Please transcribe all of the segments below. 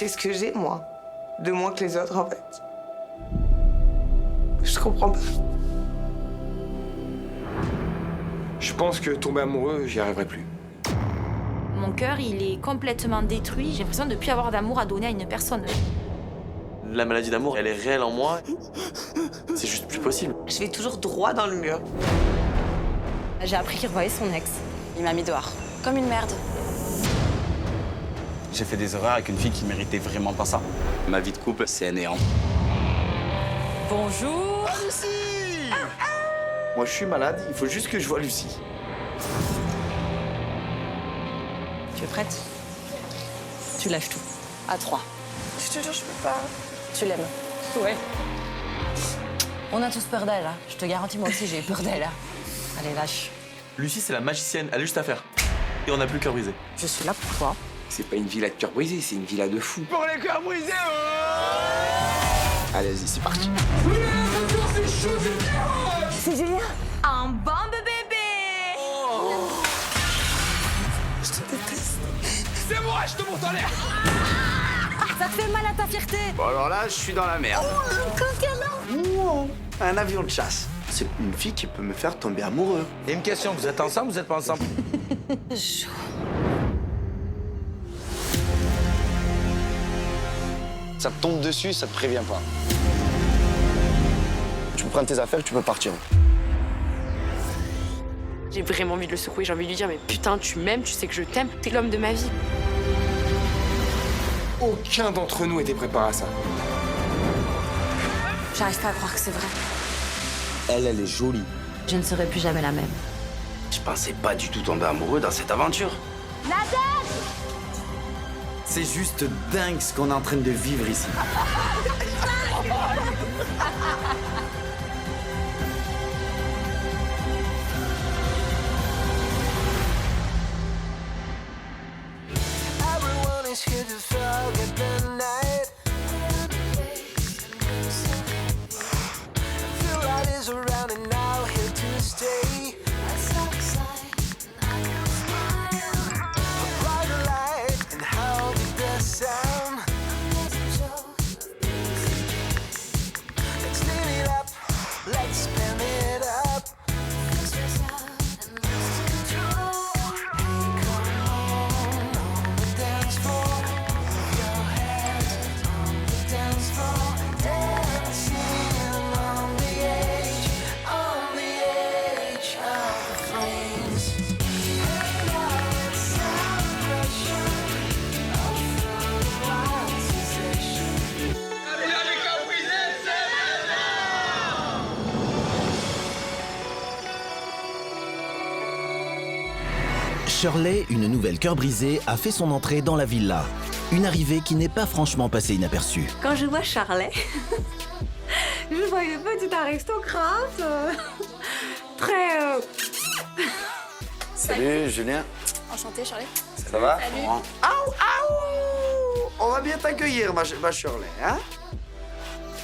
Qu'est-ce que j'ai, moi? De moins que les autres, en fait. Je comprends pas. Je pense que tomber amoureux, j'y arriverai plus. Mon cœur, il est complètement détruit. J'ai l'impression de ne plus avoir d'amour à donner à une personne. La maladie d'amour, elle est réelle en moi. C'est juste plus possible. Je vais toujours droit dans le mur. J'ai appris qu'il revoyait son ex. Il m'a mis dehors. Comme une merde. J'ai fait des erreurs avec une fille qui méritait vraiment pas ça. Ma vie de couple, c'est un néant. Bonjour. Lucie Moi, je suis malade, il faut juste que je voie Lucie. Tu es prête? Tu lâches tout. À 3. Je te jure, je peux pas. Tu l'aimes. Ouais. On a tous peur d'elle, hein. Je te garantis, moi aussi, j'ai eu peur d'elle. Hein. Allez, lâche. Lucie, c'est la magicienne, elle a juste à faire. Et on n'a plus le cœur brisé. Je suis là pour toi. C'est pas une villa de cœur brisé, c'est une villa de fou. Pour les cœurs brisés Allez, vas-y, c'est parti. C'est Julien. Un bombe bébé. C'est moi, je te monte en l'air. Ça te fait mal à ta fierté. Bon, alors là, je suis dans la merde. Un avion de chasse. C'est une fille qui peut me faire tomber amoureux. Et une question, vous êtes ensemble ou vous êtes pas ensemble? Ça te tombe dessus, ça te prévient pas. Tu peux prendre tes affaires, tu peux partir. J'ai vraiment envie de le secouer, j'ai envie de lui dire mais putain tu m'aimes, tu sais que je t'aime, t'es l'homme de ma vie. Aucun d'entre nous était préparé à ça. J'arrive pas à croire que c'est vrai. Elle est jolie. Je ne serai plus jamais la même. Je pensais pas du tout tomber amoureux dans cette aventure. C'est juste dingue ce qu'on est en train de vivre ici. Shirley, une nouvelle cœur brisé, a fait son entrée dans la villa. Une arrivée qui n'est pas franchement passée inaperçue. Quand je vois Charlet, je vois une petite aristocrate. Très... Salut, Julien. Enchantée Charlie. Ça va? Salut. On va bien t'accueillir, ma Shirley, hein?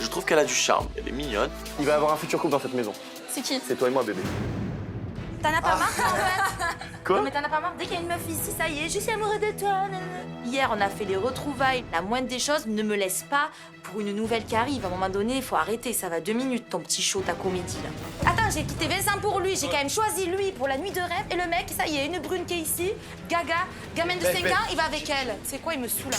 Je trouve qu'elle a du charme, elle est mignonne. Il va y avoir un futur couple dans cette maison. C'est qui? C'est toi et moi, bébé. T'en as pas marre, toi, en fait? Quoi? Non, mais t'en as pas marre? Dès qu'il y a une meuf ici, ça y est, je suis amoureux de toi. Nanana. Hier, on a fait les retrouvailles. La moindre des choses, ne me laisse pas pour une nouvelle qui arrive. À un moment donné, il faut arrêter. Ça va 2 minutes, ton petit show, ta comédie, là. Attends, j'ai quitté Vincent pour lui. J'ai quand même choisi lui pour la nuit de rêve. Et le mec, ça y est, une brune qui est ici. Gaga, gamine de 5 ans, il va avec elle. C'est quoi, il me saoule.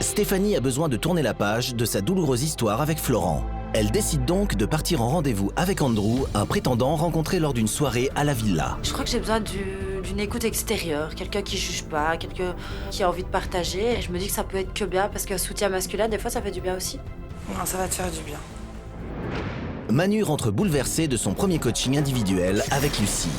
Stéphanie a besoin de tourner la page de sa douloureuse histoire avec Florent. Elle décide donc de partir en rendez-vous avec Andrew, un prétendant rencontré lors d'une soirée à la villa. Je crois que j'ai besoin d'une écoute extérieure, quelqu'un qui juge pas, quelqu'un qui a envie de partager. Et je me dis que ça peut être que bien, parce qu'un soutien masculin, des fois, ça fait du bien aussi. Non, ça va te faire du bien. Manu rentre bouleversé de son premier coaching individuel avec Lucie.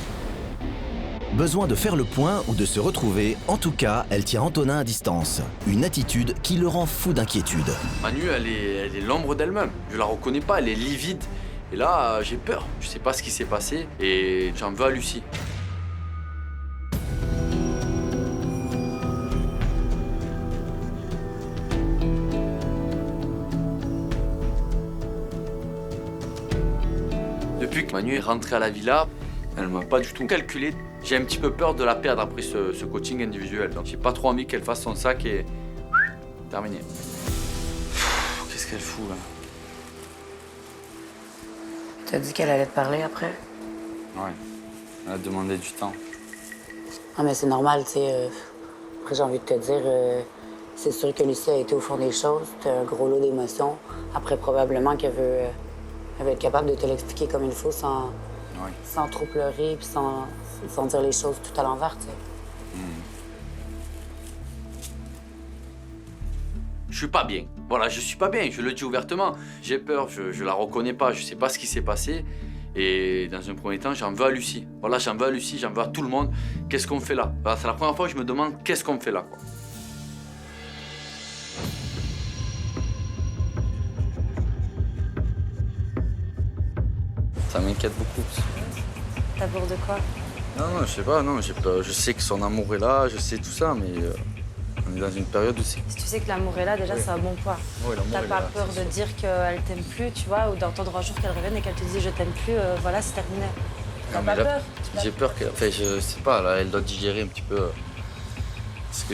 Besoin de faire le point ou de se retrouver, en tout cas, elle tient Antonin à distance. Une attitude qui le rend fou d'inquiétude. Manu, elle est l'ombre d'elle-même. Je la reconnais pas, elle est livide. Et là, j'ai peur. Je sais pas ce qui s'est passé et j'en veux à Lucie. Depuis que Manu est rentré à la villa, elle m'a pas du tout calculé. J'ai un petit peu peur de la perdre après ce coaching individuel. Donc j'ai pas trop envie qu'elle fasse son sac et terminé. Qu'est-ce qu'elle fout là? T'as dit qu'elle allait te parler après? Ouais, elle a demandé du temps. Ah, mais c'est normal, tu sais. Après, j'ai envie de te dire, c'est sûr que Lucie a été au fond des choses. T'as un gros lot d'émotions. Après, probablement qu'elle elle va être capable de te l'expliquer comme il faut sans trop pleurer puis sans dire les choses tout à l'envers, tu sais. Je suis pas bien. Voilà, je suis pas bien, je le dis ouvertement. J'ai peur, je la reconnais pas, je sais pas ce qui s'est passé. Et dans un premier temps, j'en veux à Lucie. Voilà, j'en veux à Lucie, j'en veux à tout le monde. Qu'est-ce qu'on fait là? Voilà, c'est la première fois que je me demande qu'est-ce qu'on fait là, quoi. Ça m'inquiète beaucoup. T'as peur de quoi? Non, je sais pas, non, j'ai peur. Je sais que son amour est là, je sais tout ça, mais on est dans une période où c'est... Si tu sais que l'amour est là, déjà, c'est un bon point. Oui, l'amour T'as est pas là, peur c'est de sûr. dire qu'elle t'aime plus, tu vois, ou d'entendre un jour qu'elle revienne et qu'elle te dise je t'aime plus, voilà, c'est terminé. T'as Non, pas mais là, peur? j'ai peur qu'elle... Enfin, je sais pas, là, elle doit digérer un petit peu ce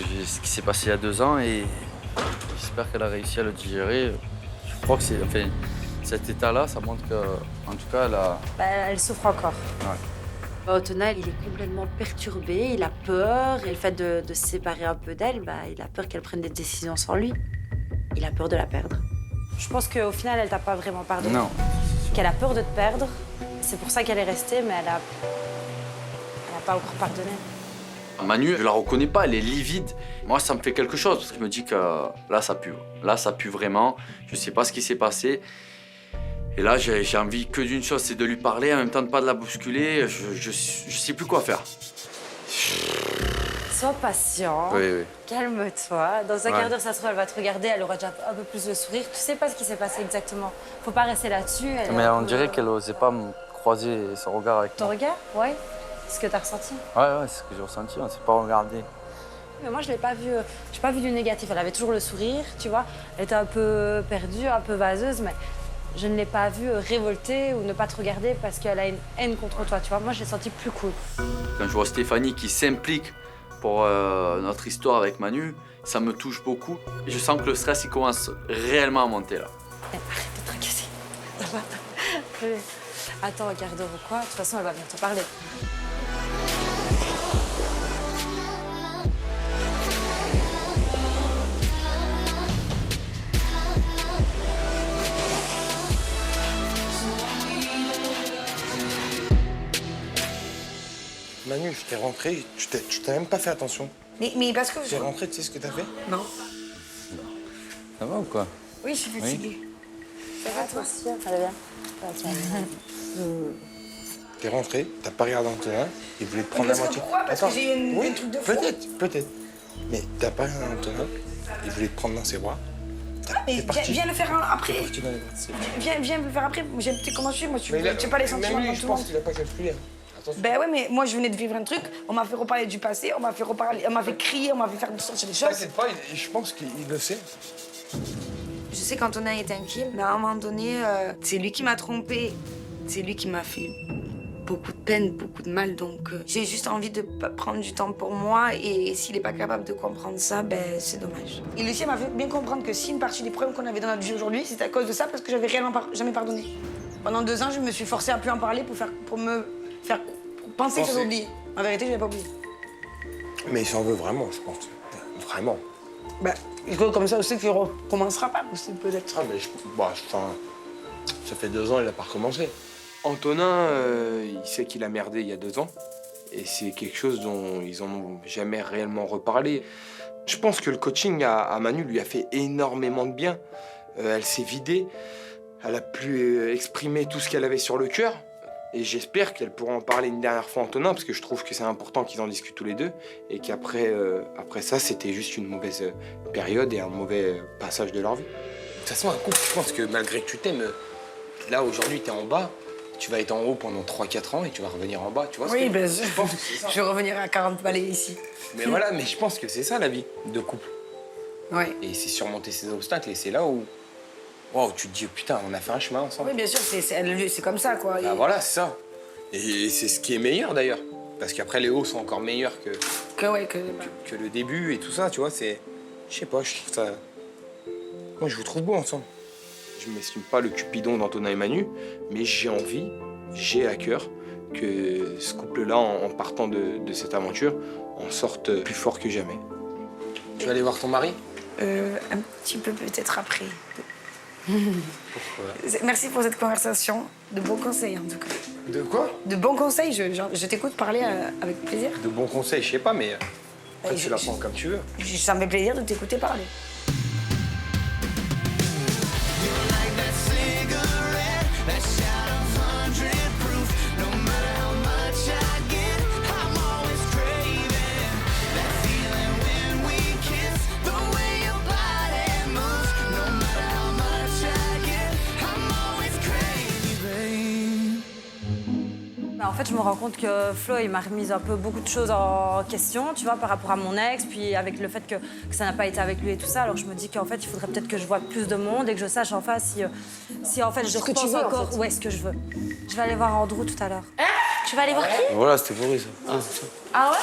qui s'est passé il y a 2 ans et j'espère qu'elle a réussi à le digérer. Je crois que c'est... Enfin, cet état-là, ça montre qu'en tout cas, elle a... Bah, elle souffre encore. Ouais. Otona, il est complètement perturbé, il a peur, et le fait de se séparer un peu d'elle, bah, il a peur qu'elle prenne des décisions sans lui. Il a peur de la perdre. Je pense qu'au final, elle t'a pas vraiment pardonné. Non. Qu'elle a peur de te perdre. C'est pour ça qu'elle est restée, mais elle a pas encore pardonné. Manu, je la reconnais pas, elle est livide. Moi, ça me fait quelque chose, parce que je me dis que là, ça pue. Là, ça pue vraiment. Je sais pas ce qui s'est passé. Et là, j'ai envie que d'une chose, c'est de lui parler, en même temps de pas de la bousculer. Je sais plus quoi faire. Sois patient, Oui. calme-toi. Dans un Ouais. quart d'heure, ça se trouve, elle va te regarder, elle aura déjà un peu plus de sourire. Tu sais pas ce qui s'est passé exactement. Faut pas rester là-dessus. elle est Mais un on peu- dirait qu'elle osait pas me croiser son regard avec Ton moi. regard? Ouais. C'est ce que t'as ressenti. Ouais, c'est ce que j'ai ressenti, on s'est pas regardé. Mais moi, je l'ai pas vu. J'ai pas vu du négatif. Elle avait toujours le sourire, tu vois. Elle était un peu perdue, un peu vaseuse, mais je ne l'ai pas vue révoltée ou ne pas te regarder parce qu'elle a une haine contre toi, tu vois. Moi, je l'ai senti plus cool. Quand je vois Stéphanie qui s'implique pour notre histoire avec Manu, ça me touche beaucoup. Et je sens que le stress, il commence réellement à monter là. Arrête de te tracasser. Ça va. Allez. Attends un quart d'heure ou quoi. De toute façon, elle va venir te parler. Manu, je t'ai rentré, tu t'as même pas fait attention. Mais parce que... Tu es rentré, tu sais ce que t'as fait? Non. Ça va ou quoi? Oui, je suis fatiguée. Ça va, toi aussi? Ça va bien? T'es rentré, t'as pas regardé Antonin, il voulait te prendre Parce la que moitié. pourquoi? Parce que j'ai eu un truc de fou. Peut-être. Mais t'as pas regardé Antonin, il voulait te prendre dans ses bras. Mais viens le faire après. Parti dans les bras de ses bras. Viens le faire après. Tu sais comment je suis, moi, tu Mais là, sais pas les sentiments même lui, de je tout le monde. pense qu'il a pas calculé. Attention. Ben ouais, mais moi, je venais de vivre un truc. On m'a fait reparler du passé, on m'a fait reparler, on m'a fait crier, on m'a fait faire sortir des choses. T'inquiète pas, je pense qu'il le sait. Je sais qu'Antonin est inquiet, mais à un moment donné, c'est lui qui m'a trompée. C'est lui qui m'a fait beaucoup de peine, beaucoup de mal. Donc, j'ai juste envie de prendre du temps pour moi. Et s'il n'est pas capable de comprendre ça, ben c'est dommage. Et Lucie m'a fait bien comprendre que si une partie des problèmes qu'on avait dans notre vie aujourd'hui, c'était à cause de ça, parce que j'avais réellement jamais pardonné. Pendant 2 ans, je me suis forcée à plus en parler pour penser que j'avais oublié. En vérité, je n'avais pas oublié. Mais il s'en veut vraiment, je pense. Vraiment. Ben, comme ça, aussi qu'il ne recommencera pas, aussi, peut-être. Ah, mais ça fait 2 ans, il a pas recommencé. Antonin, il sait qu'il a merdé il y a 2 ans. Et c'est quelque chose dont ils n'ont jamais réellement reparlé. Je pense que le coaching à Manu lui a fait énormément de bien. Elle s'est vidée. Elle a pu exprimer tout ce qu'elle avait sur le cœur. Et j'espère qu'elle pourra en parler une dernière fois à Antonin, parce que je trouve que c'est important qu'ils en discutent tous les deux. Et qu'après après ça, c'était juste une mauvaise période et un mauvais passage de leur vie. De toute façon, un couple, je pense que malgré que tu t'aimes, là, aujourd'hui, t'es en bas, tu vas être en haut pendant 3-4 ans et tu vas revenir en bas, tu vois ce Oui, que... ben, Je pense que c'est ça. je vais revenir à 40 balais ici. Mais voilà, mais je pense que c'est ça, la vie de couple. Ouais. Et c'est surmonter ces obstacles et c'est là où... Wow, tu te dis, oh, putain, on a fait un chemin ensemble. Oui, bien sûr, c'est comme ça, quoi. Bah voilà, c'est ça. Et c'est ce qui est meilleur, d'ailleurs. Parce qu'après, les hauts sont encore meilleurs que le début et tout ça, tu vois, c'est... Je sais pas, je trouve ça... Moi, je vous trouve beau ensemble. Je m'estime pas le Cupidon d'Antonin et Manu, mais j'ai à cœur que ce couple-là, en partant de cette aventure, en sorte plus fort que jamais. Tu vas aller voir ton mari? Un petit peu peut-être après. Pourquoi? Merci pour cette conversation. De bons conseils, en tout cas. De quoi? De bons conseils, je t'écoute parler avec plaisir. De bons conseils, je sais pas, mais après, je- tu la prends comme tu veux. Ça me fait plaisir de t'écouter parler. En fait, je me rends compte que Flo, il m'a remis un peu beaucoup de choses en question, tu vois, par rapport à mon ex, puis avec le fait que ça n'a pas été avec lui et tout ça. Alors je me dis qu'en fait, il faudrait peut-être que je vois plus de monde et que je sache enfin si en fait je Ce que tu repense veux, en encore. fait. Ouais, ce que je veux. Je vais aller voir Andrew tout à l'heure. Tu vas aller voir qui? Voilà, c'était pour lui, ça. Ah ouais?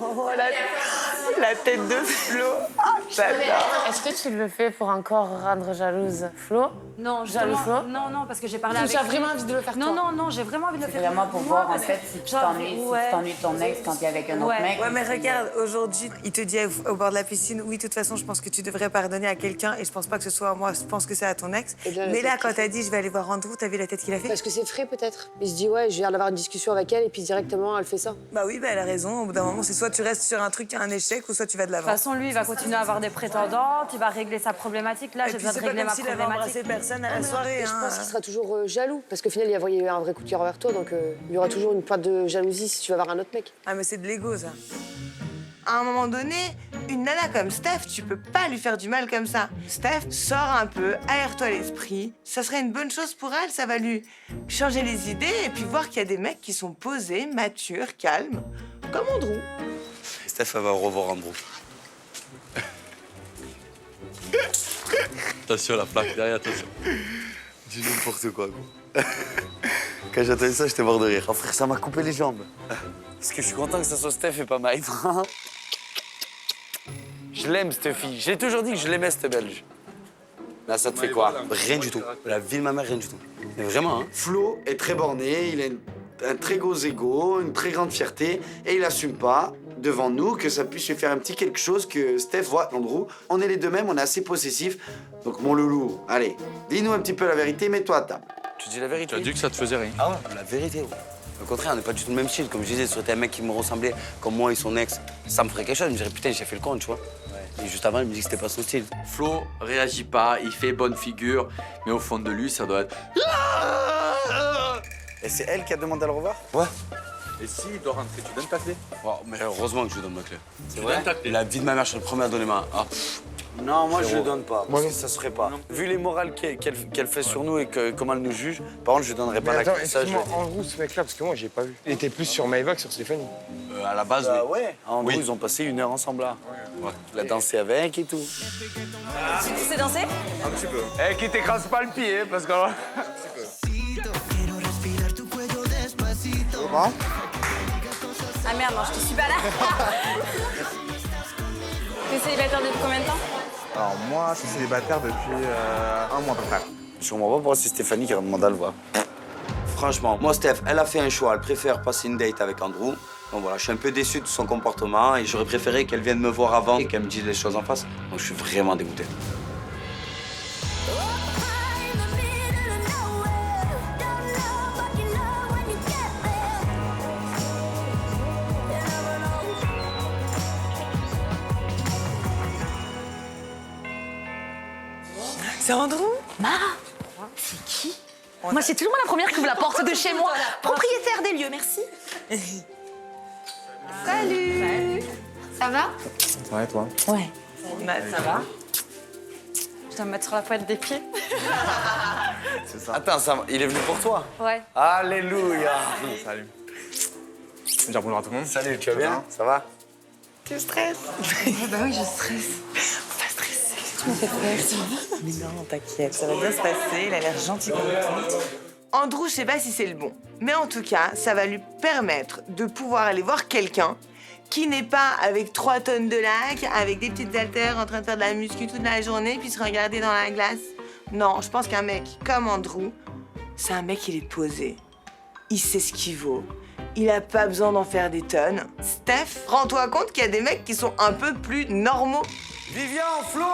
Oh, la tête de Flo. Ah, j'adore. Est-ce que tu le fais pour encore rendre jalouse Flo? Non, Jaloux Flo? non, parce que j'ai parlé Tu avec as lui. vraiment envie de le faire Non, toi? non, j'ai vraiment envie de le C'est faire. vraiment pour moi, voir, en parce fait, que si tu genre, t'ennuies ouais. de ton ex quand t'es avec un autre Ouais. mec. Ouais, mais regarde, aujourd'hui, il te dit au bord de la piscine, oui, de toute façon, je pense que tu devrais pardonner à quelqu'un et je pense pas que ce soit à moi, je pense que c'est à ton ex. Et là, la Mais là, tête quand qu'il t'as dit, je vais aller voir Andrew, t'as vu la tête qu'il a fait? Parce que c'est frais peut-être. Il se dit ouais, je viens d'avoir une discussion avec elle et puis directement elle fait ça. Bah oui, bah elle a raison. Au bout d'un moment, c'est soit tu restes sur un truc, un échec, ou soit tu vas de De l'avant. toute façon, lui, il va continuer à avoir des prétendantes, il va régler sa problématique. Là, Et j'ai puis besoin de c'est pas régler comme ma s'il avait problématique. embrassé personne à la soirée. Et je hein. pense qu'il sera toujours jaloux parce qu'au final il y a un vrai coup de cœur envers toi donc il y aura toujours une pointe de jalousie si tu vas voir un autre mec. Ah, mais c'est de l'ego, ça. À un moment donné, une nana comme Steph, tu peux pas lui faire du mal comme ça. Steph, sors un peu, aère-toi l'esprit. Ça serait une bonne chose pour elle, ça va lui changer les idées et puis voir qu'il y a des mecs qui sont posés, matures, calmes, comme Andrew. Steph, elle va revoir Andrew. Attention, la plaque derrière, attention. Dis n'importe quoi, gros. Quand j'ai entendu ça, j'étais mort de rire. Oh frère, ça m'a coupé les jambes. Parce que je suis content que ce soit Steph et pas Maïd. Je l'aime, cette fille. J'ai toujours dit que je l'aimais, cette Belge. Là, ça te fait quoi? Rien du tout. La vie de ma mère, rien du tout. Mais vraiment, hein. Flo est très borné, il a un très gros ego, une très grande fierté, et il assume pas devant nous que ça puisse lui faire un petit quelque chose que Steph voit, Andrew. On est les deux mêmes, on est assez possessifs. Donc mon loulou, allez, dis-nous un petit peu la vérité, mets-toi à table. Tu dis la vérité? Tu as dit que ça te faisait rien. Ah ouais, la vérité, gros. Au contraire, on n'est pas du tout le même style. Comme je disais, si c'était un mec qui me ressemblait comme moi et son ex, ça me ferait quelque chose. Je me dirais, putain, j'ai fait le con, tu vois. Et juste avant, il me dit que c'était pas son style. Flo réagit pas, il fait bonne figure, mais au fond de lui, ça doit être. Et c'est elle qui a demandé à le revoir? Ouais. Et si il doit rentrer, tu donnes ta clé? Oh, mais heureusement que je lui donne ma clé. C'est vrai? La vie de ma mère, je suis le premier à donner ma. Ah, Non, moi je Frérot. le donne pas, parce que ça se ferait pas. vu les morales qu'elle fait sur nous et comment elle nous juge, par contre, je lui donnerais pas Mais la attends, clé. Ça, je excuse-moi, le dis. Andrew, ce mec-là, parce que moi, j'ai pas vu. Il était plus sur Maëva que sur Stéphanie. À la base, Bah oui. ouais. En gros, Oui. ils ont passé 1 heure ensemble là. Ouais. Il a dansé avec et tout. Tu sais danser? Eh, qui t'écrase pas le pied, parce que... Ah merde, non, je te suis pas là. T'es célibataire depuis combien de temps? Alors moi, je suis célibataire depuis un mois à peu près. Je comprends pas pourquoi c'est Stéphanie qui a demandé à le voir. Franchement, moi Steph, elle a fait un choix, elle préfère passer une date avec Andrew. Donc voilà, je suis un peu déçu de son comportement et j'aurais préféré qu'elle vienne me voir avant et qu'elle me dise les choses en face. Donc je suis vraiment dégoûté. C'est Andrew? C'est qui? Moi, c'est toujours moi la première qui ouvre la porte de chez moi. Propriétaire des lieux, merci. Salut. Ça va? Ouais, toi? Ouais. Ça va? Je dois me mettre sur la pointe des pieds. C'est ça. Attends, il est venu pour toi? Ouais. Alléluia. Salut. Je veux dire bonjour à tout le monde. Salut, tu vas bien? Ça va? Tu stresses? Bah oui, je stresse. Pas stressé. Tu me fais peur. Mais non, t'inquiète, ça va bien se passer. Il a l'air gentil comme tout. Andrew, je sais pas si c'est le bon. Mais en tout cas, ça va lui permettre de pouvoir aller voir quelqu'un qui n'est pas avec 3 tonnes de lac, avec des petites haltères en train de faire de la muscu toute la journée, puis se regarder dans la glace. Non, je pense qu'un mec comme Andrew, c'est un mec, il est posé. Il sait ce qu'il vaut. Il a pas besoin d'en faire des tonnes. Steph, rends-toi compte qu'il y a des mecs qui sont un peu plus normaux. Vivian, Flo!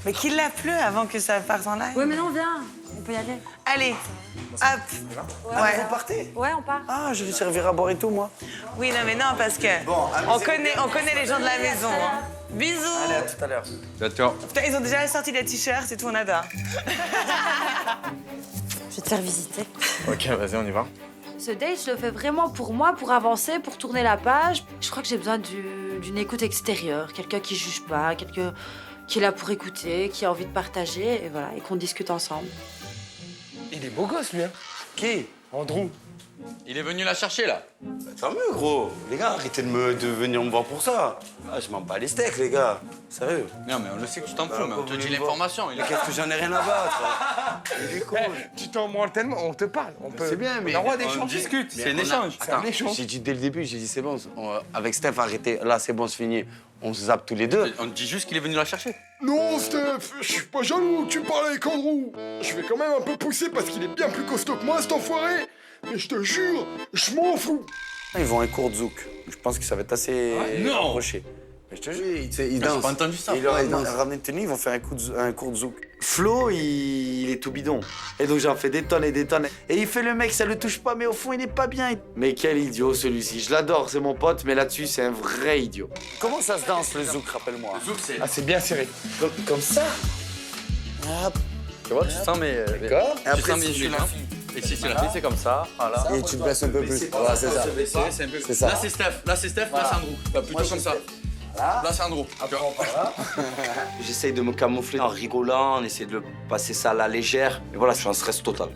Mais qu'il la pleut avant que ça parte en live. Ouais, mais non, viens. On peut y aller. Allez, hop. Ah, vous partez? Ouais, on part. Ah, je vais servir à boire et tout, moi. Oui, non, mais non, parce que on connaît les gens de la maison. Hein. Bisous. Allez, à tout à l'heure. Ciao. Putain, ils ont déjà sorti les t-shirts et tout, on adore. Je vais te faire visiter. Ok, vas-y, on y va. Ce date, je le fais vraiment pour moi, pour avancer, pour tourner la page. Je crois que j'ai besoin d'une écoute extérieure, quelqu'un qui juge pas, quelqu'un qui est là pour écouter, qui a envie de partager, et voilà, et qu'on discute ensemble. Il est beau gosse, lui, hein. Qui? Andrew. Il est venu la chercher, là. Bah, tant mieux, gros. Les gars, arrêtez de venir me voir pour ça. Ah, je m'en bats les steaks, les gars. Sérieux. Non, mais on le sait que tu t'en Bah, fous, mais on te dit l'information. Mais qu'est-ce que j'en ai rien à battre? Il est cool. Tu t'en branles tellement, on te parle. On peut... C'est bien, mais On a le droit on d'échanger. discute, c'est un on a- échange. C'est un échange. J'ai dit dès le début, j'ai dit c'est bon, avec Steph, arrêtez. Là, c'est bon, c'est fini. On se zappe tous les deux. On te dit juste qu'il est venu la chercher. Non, Steph, je suis pas jaloux, tu parles avec Andrew. Je vais quand même un peu pousser parce qu'il est bien plus costaud que moi, cet enfoiré. Mais je te jure, je m'en fous. Ils vont à un cours de zouk. Je pense que ça va être assez non. approché. Mais je te jure, ils J'ai dansent. pas entendu ça. Ils leur ramené une tenue, ils vont faire un cours de zouk. Flo, il est tout bidon. Et donc j'en fais des tonnes et des tonnes. Et il fait le mec, ça le touche pas, mais au fond, il est pas bien. Mais quel idiot celui-ci. Je l'adore, c'est mon pote, mais là-dessus, c'est un vrai idiot. Comment ça se danse le zouk, rappelle-moi? Le zouk, c'est. Ah, c'est bien serré. Comme ça. Hop. Tu vois, tu sens mes. D'accord. Et Tu après, sens mes si tu huiles, la hein. Et si tu la fais, c'est comme ça. Voilà. Et tu te baisses un peu plus. Voilà, c'est ça. C'est un peu. C'est ça. Là, c'est Steph. Là, c'est Steph. Là, c'est Andrew. Là, plutôt comme ça. Là, c'est Andrew. J'essaye de me camoufler en rigolant, on essaie de passer ça à la légère. Et voilà, je suis en stress total.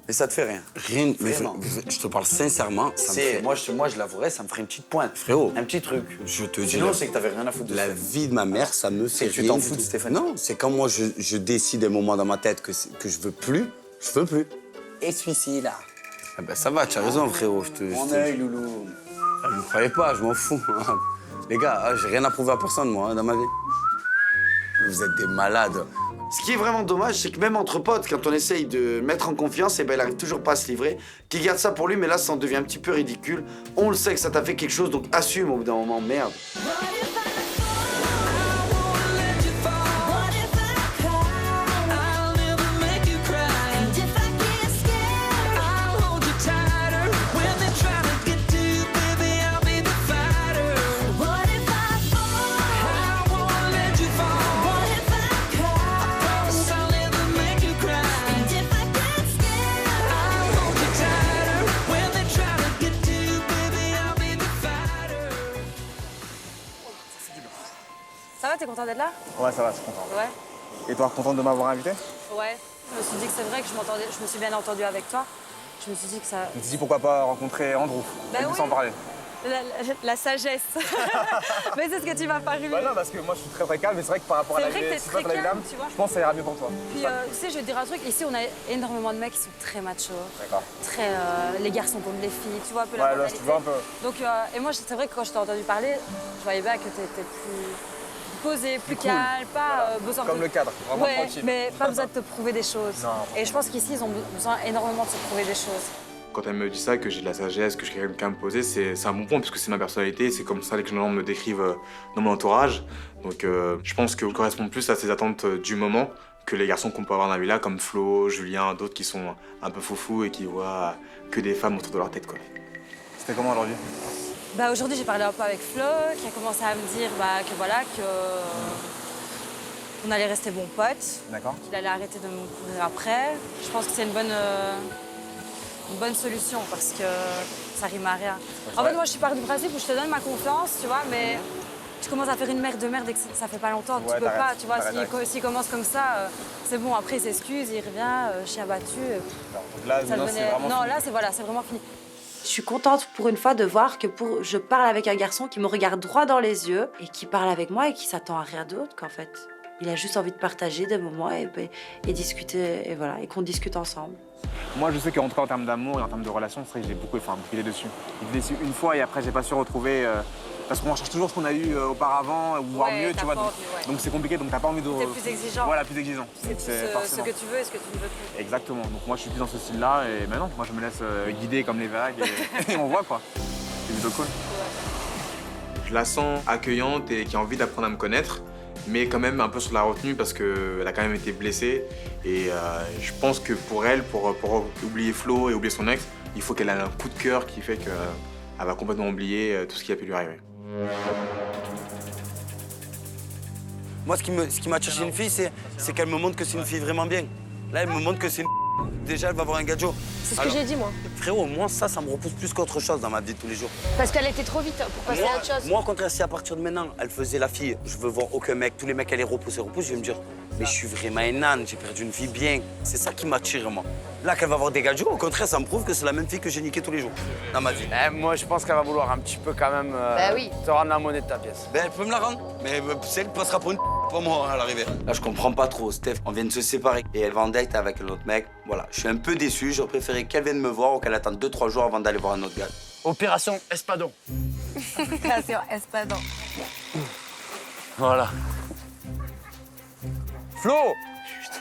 Mais ça te fait rien. Rien, mais Vraiment. je te parle sincèrement. Ça me fait... Moi, je l'avouerais, ça me ferait une petite pointe. Frérot, Un petit truc. je te dis. Sinon, c'est que t'avais rien à foutre de La ça. vie de ma mère, ça me fait que tu rien t'en du fous de tout. Stéphanie. Non, c'est quand moi je décide un moment dans ma tête que je veux plus, je veux plus. Et celui-ci là. Ah ben ça va, tu as raison frérot. Mon œil, loulou. Je me croyais pas, je m'en fous. Les gars, j'ai rien à prouver à personne moi dans ma vie. Vous êtes des malades. Ce qui est vraiment dommage, c'est que même entre potes, quand on essaye de mettre en confiance, eh ben, il arrive toujours pas à se livrer. Qu'il garde ça pour lui, mais là, ça en devient un petit peu ridicule. On le sait que ça t'a fait quelque chose, donc assume au bout d'un moment, merde. Ça va, t'es content d'être là? Ouais, ça va, je suis content. Ouais. Et toi, contente de m'avoir invité? Ouais. Je me suis dit que c'est vrai que je me suis bien entendue avec toi. Je me suis dit que ça... Je me suis dit pourquoi pas rencontrer Andrew. Bah et oui. s'en parler. La sagesse. Mais c'est ce que tu m'as paru. Bah non, parce que moi je suis très très calme, mais c'est vrai que par rapport à C'est la vrai que t'es situation très de la calme, dame, tu vois. je pense que ça ira mieux pour toi. Puis tu sais, je vais te dire un truc, ici on a énormément de mecs qui sont très machos, D'accord. très les garçons comme les filles, tu vois un peu la Ouais, là, mentalité. tu vois un peu. Donc et moi c'est vrai que quand je t'ai entendu parler, je voyais bien que t'étais plus posé, plus calme, pas besoin Comme de... le cadre, vraiment ouais, tranquille. mais pas besoin de te prouver des choses. Non. Et je pense qu'ici ils ont besoin énormément de se prouver des choses. Quand elle me dit ça, que j'ai de la sagesse, que je suis quelqu'un de posé, c'est un bon point, puisque c'est ma personnalité, c'est comme ça que les gens me décrivent dans mon entourage. Donc je pense que je correspond plus à ces attentes du moment que les garçons qu'on peut avoir dans la villa, comme Flo, Julien, d'autres qui sont un peu foufous et qui voient que des femmes autour de leur tête, quoi. C'était comment aujourd'hui? Bah aujourd'hui j'ai parlé un peu avec Flo, qui a commencé à me dire que voilà, qu'on allait rester bons potes, D'accord. qu'il allait arrêter de me courir après. Je pense que c'est une bonne solution parce que ça rime à rien. En fait, moi, je suis partie du principe où je te donne ma confiance, tu vois, mais tu commences à faire une merde de merde et que ça fait pas longtemps. Ouais, Tu peux pas, t'arrêtes, tu vois, t'arrêtes. s'il commence comme ça, c'est bon, après il s'excuse, il revient, chien battu. Donc là, Ça non, devenait- c'est vraiment non, fini. là, c'est voilà, c'est vraiment fini. Je suis contente pour une fois de voir que je parle avec un garçon qui me regarde droit dans les yeux et qui parle avec moi et qui s'attend à rien d'autre qu'en fait. Il a juste envie de partager des moments et discuter, et voilà, et qu'on discute ensemble. Moi, je sais qu'en tout cas, en termes d'amour et en termes de relations, c'est vrai que j'ai beaucoup aidé dessus. Il était dessus une fois et après, j'ai pas su retrouver. Parce qu'on recherche toujours ce qu'on a eu auparavant, ou voire mieux, tu vois. Donc c'est compliqué, donc t'as pas envie de. C'est plus exigeant. Voilà, plus exigeant. C'est plus ce que tu veux et ce que tu ne veux plus. Exactement. Donc moi, je suis plus dans ce style-là et maintenant, moi, je me laisse guider comme les vagues et on voit quoi. C'est plutôt cool. Je la sens accueillante et qui a envie d'apprendre à me connaître, mais quand même un peu sur la retenue parce qu'elle a quand même été blessée. Et je pense que pour elle, pour oublier Flo et oublier son ex, il faut qu'elle ait un coup de cœur qui fait qu'elle va complètement oublier tout ce qui a pu lui arriver. Moi, ce qui m'attire chez une fille, c'est qu'elle me montre que c'est une fille vraiment bien. Là, elle me montre que c'est une... Déjà, elle va avoir un gadjo. C'est ce que j'ai dit, moi. Frérot, moi, ça me repousse plus qu'autre chose dans ma vie de tous les jours. Parce qu'elle était trop vite pour passer à autre chose. Moi, au contraire, si à partir de maintenant, elle faisait la fille, je veux voir aucun mec, tous les mecs, elle les repousse, je vais me dire, mais je suis vraiment une âne, j'ai perdu une fille bien. C'est ça qui m'attire, moi. Là, qu'elle va avoir des gadgets, au contraire, ça me prouve que c'est la même fille que j'ai niquée tous les jours dans ma vie. Moi, je pense qu'elle va vouloir un petit peu quand même oui. te rendre la monnaie de ta pièce. Ben, elle peut me la rendre, mais c'est elle qui passera pour une pas moi à l'arrivée. Là, je comprends pas trop, Steph. On vient de se séparer et elle va en date avec un autre mec. Voilà, je suis un peu déçu. J'aurais préféré qu'elle vienne me voir ou qu'elle attende 2-3 jours avant d'aller voir un autre gars. Opération Espadon. Opération Espadon. Voilà. Flo!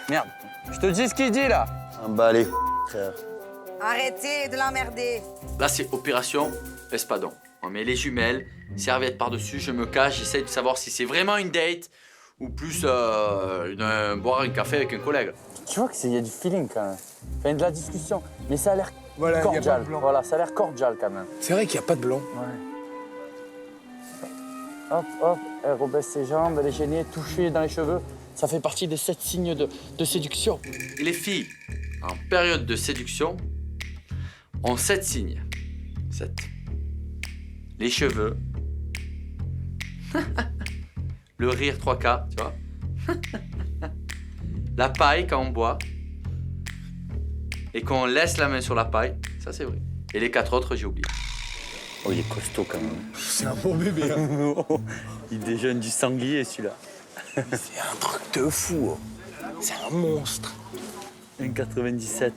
Merde, je te dis ce qu'il dit là. Ah bah allez, frère. Arrêtez de l'emmerder. Là, c'est opération Espadon. On met les jumelles, serviette par-dessus, je me cache, j'essaie de savoir si c'est vraiment une date ou plus boire un café avec un collègue. Tu vois qu'il y a du feeling quand même. Enfin, de la discussion. Mais ça a l'air Voilà, y a pas cordial. de blanc. Voilà, ça a l'air cordial quand même. C'est vrai qu'il n'y a pas de blanc. Ouais. Hop, hop, elle rebaisse ses jambes, elle est gênée, touchée dans les cheveux. Ça fait partie des 7 signes de séduction. Et les filles, en période de séduction, ont 7 signes. 7. Les cheveux. Le rire 3 quarts, tu vois. La paille quand on boit. Et qu'on laisse la main sur la paille, ça c'est vrai. Et les 4 autres, j'ai oublié. Oh, il est costaud quand même. C'est un bon bébé. Hein. Il déjeune du sanglier celui-là. C'est un truc de fou. Hein. C'est un monstre. 1,97.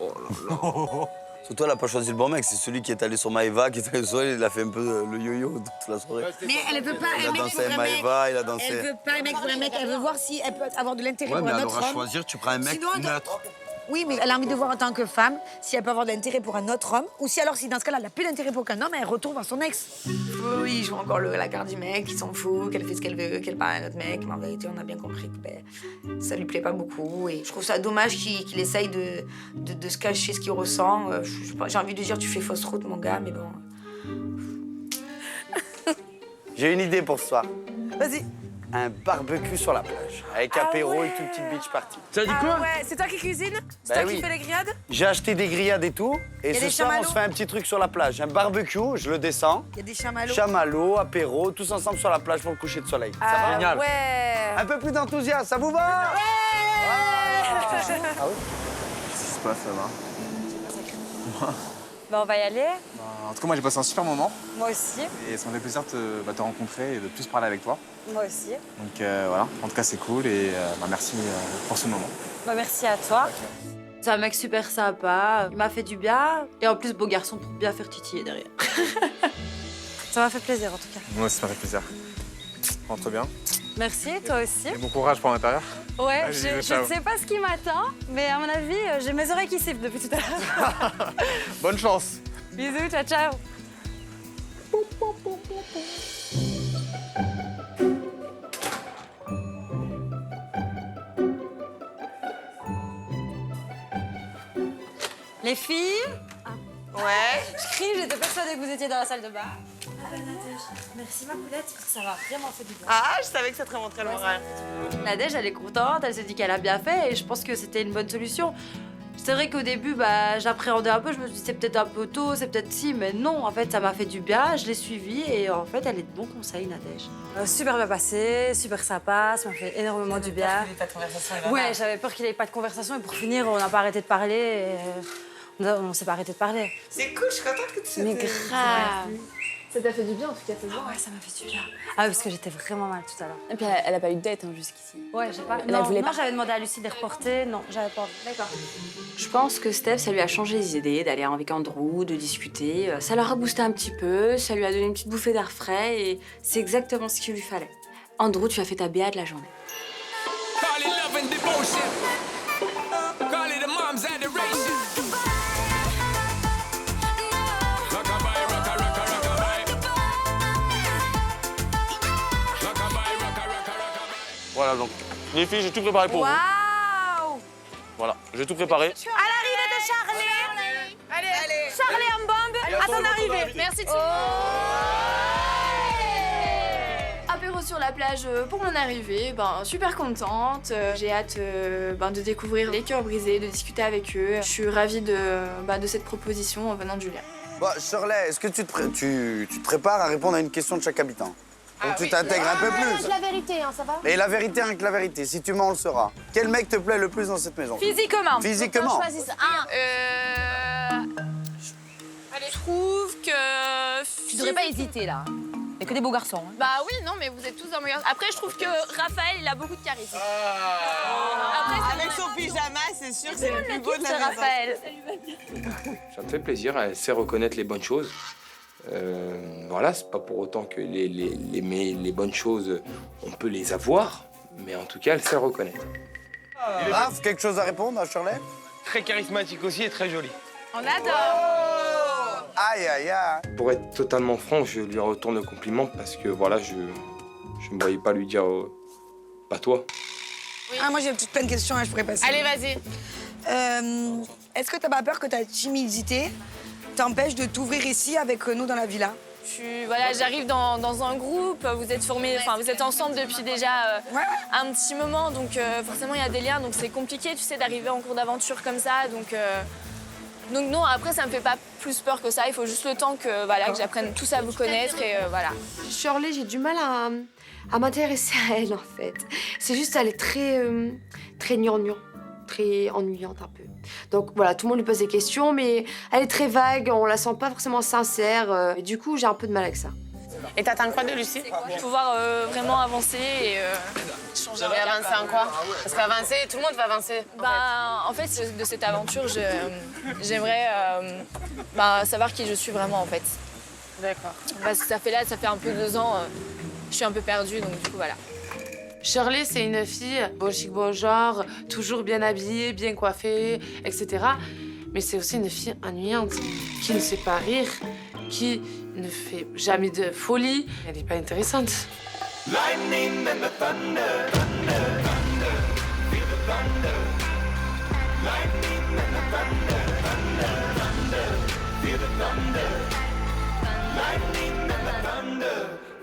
Oh là là. Surtout, elle a pas choisi le bon mec. C'est celui qui est allé sur Maëva, qui est allé sur elle, il a fait un peu le yo-yo toute la soirée. Mais elle veut pas Il a un mec dansé pour avec un mec. Maëva, il a dansé. Elle veut pas un mec pour un mec. Elle veut voir si elle peut avoir de l'intérêt Ouais, pour mais un elle autre aura homme. choisir, tu prends un mec Sinon, neutre. Oui, mais elle a envie de voir en tant que femme si elle peut avoir de l'intérêt pour un autre homme. Ou si alors, si dans ce cas-là, elle n'a plus d'intérêt pour qu'un homme, elle retourne dans son ex. Oui, je vois encore la carte du mec qui s'en fout, qu'elle fait ce qu'elle veut, qu'elle parle à un autre mec. Mais en vérité, on a bien compris que ça lui plaît pas beaucoup. Et je trouve ça dommage qu'il essaye de se cacher ce qu'il ressent. J'ai envie de dire, tu fais fausse route, mon gars, mais bon. J'ai une idée pour ce soir. Vas-y. Un barbecue sur la plage, avec apéro et toute petite beach party. Tu as dit quoi? Ouais, c'est toi qui cuisines? C'est Bah toi oui. qui fais les grillades? J'ai acheté des grillades et tout, et Y a ce des soir, on chamallows? se fait un petit truc sur la plage. Un barbecue, je le descends. Il y a des chamallows. Chamallow, apéro, tous ensemble sur la plage pour le coucher de soleil. Ça va? Génial. Ouais. Un peu plus d'enthousiasme, ça vous va? Ah oui? Qu'est-ce qui se passe là-bas? Bah, on va y aller. En tout cas, moi j'ai passé un super moment Moi aussi. et ça me fait plaisir de te rencontrer et de plus parler avec toi. Moi aussi. Donc voilà, en tout cas c'est cool et merci pour ce moment. Bah, merci à toi. C'est un mec super sympa, il m'a fait du bien. Et en plus, beau garçon pour bien faire titiller derrière. Ça m'a fait plaisir en tout cas. Moi aussi ça m'a fait plaisir. Rentre bien. Merci, toi aussi. Et bon courage pour l'intérieur. Ouais, Allez, je ciao. ne sais pas ce qui m'attend, mais à mon avis, j'ai mes oreilles qui sifflent depuis tout à l'heure. Bonne chance. Bisous, ciao, ciao. Les filles? Ouais. Je crie, j'étais persuadée que vous étiez dans la salle de bain. Ah ben Nadège, merci ma poulette, parce que ça m'a vraiment fait du bien. Ah, je savais que ça te remonterait le moral. Nadège, elle est contente, elle se dit qu'elle a bien fait et je pense que c'était une bonne solution. C'est vrai qu'au début, j'appréhendais un peu, je me suis dit c'est peut-être un peu tôt, c'est peut-être si, mais non, en fait, ça m'a fait du bien, je l'ai suivie et en fait, elle est de bons conseils, Nadège. Super bien passé, super sympa, ça m'a fait énormément du bien. Pas de conversation. Ouais, j'avais peur qu'il n'y ait pas de conversation et pour finir, on n'a pas arrêté de parler et on s'est pas arrêté de parler. C'est cool, je suis contente que tu sois. Mais grave. Ça t'a fait du bien en tout cas, ça se voit. Ouais, ça m'a fait du bien. Ah oui, parce que j'étais vraiment mal tout à l'heure. Et puis elle a pas eu de date jusqu'ici. Ouais, j'ai pas. Elle Non, voulait moi pas. j'avais demandé à Lucie de les reporter. Non, j'avais pas envie. D'accord. Je pense que Steph, ça lui a changé les idées d'aller avec Andrew, de discuter. Ça leur a boosté un petit peu, ça lui a donné une petite bouffée d'air frais et c'est exactement ce qu'il lui fallait. Andrew, tu as fait ta BA de la journée. Call it love and devotion. Call it a mom's adoration. Rockabye, rocka, rocka, rockabye. Rockabye, rocka, rocka, rockabye. Voilà, donc, les filles, j'ai tout préparé pour vous. Waouh! Voilà, j'ai tout préparé. À l'arrivée de Charlie! Allez! Charlie en bombe! À ton arrivée! Merci tout Apéro sur la plage pour mon arrivée, super contente. J'ai hâte de découvrir les cœurs brisés, de discuter avec eux. Je suis ravie de cette proposition venant de Julien. Bon, Shirley, est-ce que tu te prépares à répondre à une question de chaque habitant? Donc tu t'intègres un peu plus. La vérité, hein, ça va? Et la vérité avec la vérité, si tu mens, on le saura. Quel mec te plaît le plus dans cette maison? Physiquement. Physiquement. Je trouve que... Tu devrais pas hésiter là. Il y a que des beaux garçons. Hein. Bah oui, non, mais vous êtes tous dans mes garçons. Après, je trouve que Raphaël, il a beaucoup de charisme. Avec son pyjama, c'est sûr que c'est le plus beau de la maison. Raphaël. Ça me fait plaisir, elle sait reconnaître les bonnes choses. Voilà, c'est pas pour autant que les bonnes choses, on peut les avoir, mais en tout cas, elle sait reconnaître. Raph, quelque chose à répondre à Shirley? Très charismatique aussi et très jolie. On adore. Aïe, aïe, aïe. Pour être totalement franc, je lui retourne le compliment parce que voilà, je me voyais pas lui dire pas toi. Oui. Ah, moi j'ai plein de questions, je pourrais passer. Allez, vas-y. Est-ce que t'as pas peur que ta timidité t'empêche de t'ouvrir ici avec nous dans la villa? J'arrive dans un groupe, vous êtes formés, vous êtes ensemble depuis déjà un petit moment, donc forcément il y a des liens, donc c'est compliqué, tu sais, d'arriver en cours d'aventure comme ça, donc non, après ça me fait pas plus peur que ça, il faut juste le temps que j'apprenne tous à vous connaître et voilà. Shirley, j'ai du mal à m'intéresser à elle en fait. C'est juste, elle est très gnangnan, très ennuyante un peu. Donc voilà, tout le monde lui pose des questions, mais elle est très vague, on la sent pas forcément sincère. Et du coup, j'ai un peu de mal avec ça. Et t'attends quoi de Lucie? Pouvoir vraiment avancer et changer. Et avancer en quoi? Parce qu'avancer, tout le monde va avancer. En fait, de cette aventure, j'aimerais savoir qui je suis vraiment en fait. D'accord. Parce que ça fait un peu 2 ans, je suis un peu perdue, donc du coup voilà. Shirley, c'est une fille beau chic, beau genre, toujours bien habillée, bien coiffée, etc. Mais c'est aussi une fille ennuyante, qui ne sait pas rire, qui ne fait jamais de folie. Elle n'est pas intéressante. Lightning and the thunder, thunder, thunder. Feel the thunder. Lightning and the thunder, thunder, thunder. Feel the thunder. Lightning and the thunder.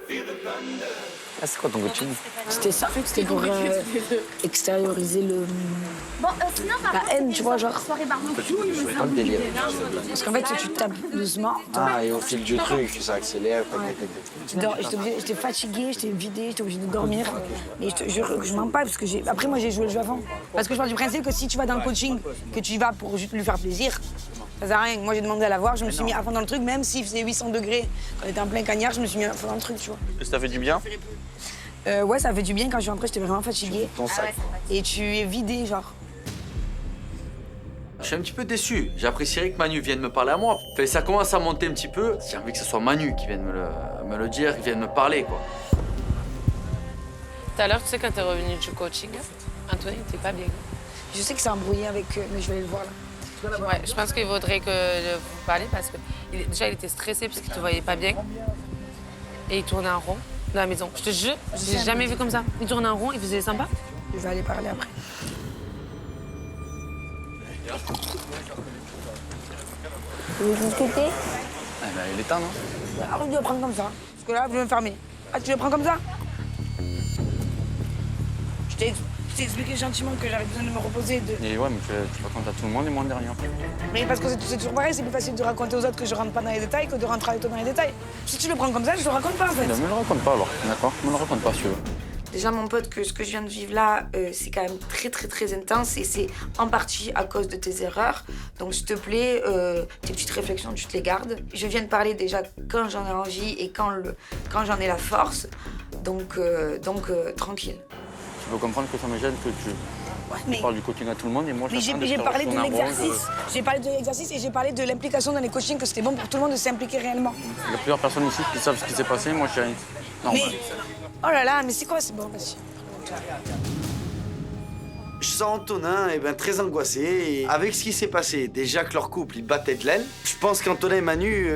Feel the thunder. Ah, c'est quoi ton coaching? C'était ça, c'était pour extérioriser la haine, tu vois, genre. C'est pas le délire. Parce qu'en fait, tu tapes doucement. Ah, et au fil du truc, ça accélère. J'étais fatiguée, j'étais vidée, j'étais obligée de dormir. Et je te jure que je mens pas, parce que après, moi, j'ai joué le jeu avant. Parce que je pars du principe que si tu vas dans le coaching, que tu y vas pour juste lui faire plaisir, ça sert à rien. Moi, j'ai demandé à la voir, je me suis mis à fond dans le truc, même s'il faisait 800 degrés, quand on était en plein cagnard, je me suis mis à fond dans le truc, tu vois. Et ça fait du bien? Ouais, ça fait du bien. Quand je suis rentrée, j'étais vraiment fatiguée. Ton sac. Et tu es vidée, genre. Je suis un petit peu déçu. J'apprécierais que Manu vienne me parler à moi. Enfin, ça commence à monter un petit peu. J'ai envie que ce soit Manu qui vienne me le dire, qui vienne me parler, quoi. Tout à l'heure, tu sais, quand t'es revenu du coaching, Antoine, il était pas bien. Je sais que c'est embrouillé avec eux, mais je vais aller le voir là. Ouais, je pense qu'il vaudrait que vous parliez parce que déjà, il était stressé parce qu'il te voyait pas bien. Et il tournait en rond dans la maison. Je te jure, je l'ai jamais vu comme ça. Il tournait en rond, il faisait sympa. Je vais aller parler après. Vous voulez discuter? Ah, ben, il est temps, non? Arrête de le prendre comme ça. Parce que là, je vais me fermer. Ah, tu le prends comme ça? Je t'ai expliqué gentiment que j'avais besoin de me reposer. Et ouais, mais tu racontes à tout le monde et moi, on dit rien. Mais parce que c'est toujours pareil, c'est plus facile de raconter aux autres que je rentre pas dans les détails que de rentrer avec toi dans les détails. Si tu le prends comme ça, je te raconte pas en fait. Ne me le raconte pas alors, d'accord? Ne me le raconte pas si tu veux. Déjà, mon pote, ce que je viens de vivre là, c'est quand même très, très, très intense et c'est en partie à cause de tes erreurs. Donc, s'il te plaît, tes petites réflexions, tu te les gardes. Je viens de parler déjà quand j'en ai envie et quand j'en ai la force. Donc, tranquille. Tu peux comprendre que ça me gêne que tu parles du coaching à tout le monde et moi je suis en train de J'ai faire parlé de tourner en rond, l'exercice. J'ai parlé de l'exercice et j'ai parlé de l'implication dans les coachings, que c'était bon pour tout le monde de s'impliquer réellement. Il y a plusieurs personnes ici qui savent ce qui s'est passé, moi je suis normal. Mais, oh là là, mais c'est quoi, c'est bon, vas-y. Je sens Antonin très angoissé et avec ce qui s'est passé, déjà que leur couple il battait de l'aile, je pense qu'Antonin et Manu,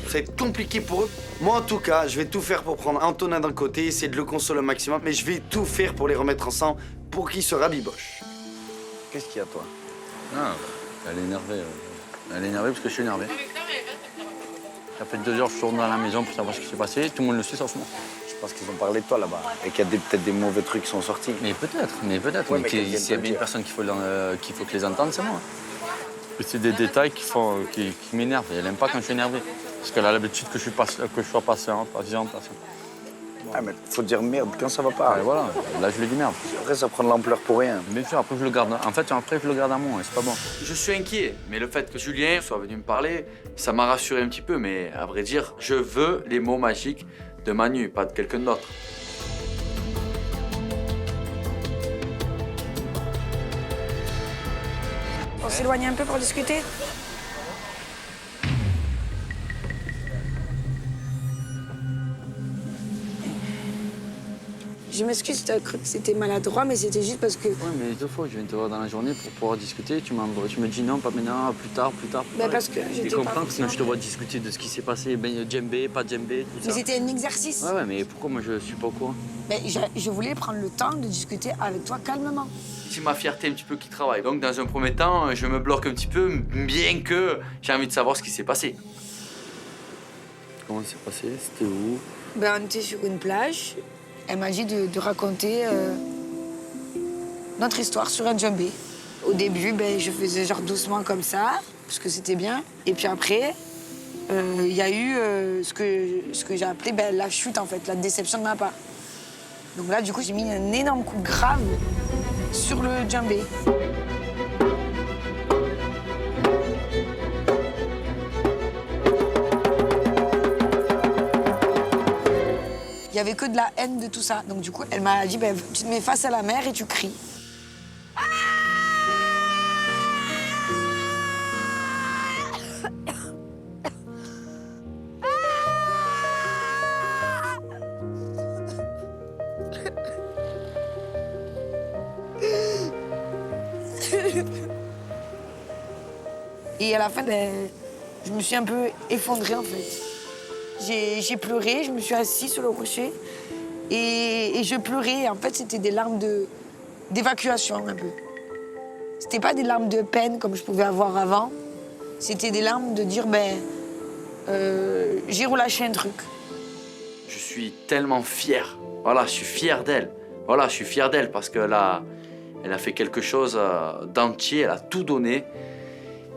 ça va être compliqué pour eux. Moi en tout cas, je vais tout faire pour prendre Antonin d'un côté, essayer de le consoler au maximum, mais je vais tout faire pour les remettre ensemble pour qu'ils se rabibochent. Qu'est-ce qu'il y a toi? Ah, elle est énervée. Elle est énervée parce que je suis énervé. Ça fait 2 heures que je tourne dans la maison pour savoir ce qui s'est passé, tout le monde le sait sauf moi. Je pense qu'ils ont parlé de toi là-bas et qu'il y a peut-être des mauvais trucs qui sont sortis. Mais peut-être. Ouais, mais s'il y a bien une personne qu'il faut que les entende, c'est moi. C'est des détails qui m'énervent. Et elle n'aime pas quand je suis énervé. Parce qu'elle a l'habitude que je sois patient. Ah, mais faut dire merde quand ça va pas. Et voilà, là je lui dis merde. Après, ça prend de l'ampleur pour rien. Bien sûr, après je le garde. En fait, après je le garde à moi, c'est pas bon. Je suis inquiet, mais le fait que Julien soit venu me parler, ça m'a rassuré un petit peu. Mais à vrai dire, je veux les mots magiques de Manu, pas de quelqu'un d'autre. On s'éloigne un peu pour discuter. Je m'excuse, tu as cru que c'était maladroit, mais c'était juste parce que... Ouais, mais 2 fois, je viens te voir dans la journée pour pouvoir discuter. Tu me dis non, pas maintenant, plus tard. Ben parce que j'étais pas... Tu comprends pas que sinon je te vois discuter de ce qui s'est passé, djembé, pas djembé, tout ça. Mais c'était un exercice. Ouais, mais pourquoi moi je suis pas au courant? Ben, je voulais prendre le temps de discuter avec toi calmement. C'est ma fierté un petit peu qui travaille. Donc dans un premier temps, je me bloque un petit peu, bien que j'ai envie de savoir ce qui s'est passé. Comment c'est passé? C'était où? Ben, on était sur une plage. Elle m'a dit de raconter notre histoire sur un djembé. Au début, je faisais genre doucement comme ça, parce que c'était bien. Et puis après, il y a eu ce que j'ai appelé la chute, en fait, la déception de ma part. Donc là, du coup, j'ai mis un énorme coup grave sur le djembé. Il n'y avait que de la haine de tout ça. Donc du coup, elle m'a dit, tu te mets face à la mer et tu cries. Et à la fin, je me suis un peu effondrée, en fait. J'ai pleuré, je me suis assise sur le rocher et je pleurais. En fait, c'était des larmes d'évacuation, un peu. C'était pas des larmes de peine comme je pouvais avoir avant. C'était des larmes de dire, j'ai relâché un truc. Je suis tellement fier. Voilà, je suis fier d'elle. Voilà, je suis fier d'elle parce qu'elle a fait quelque chose d'entier, elle a tout donné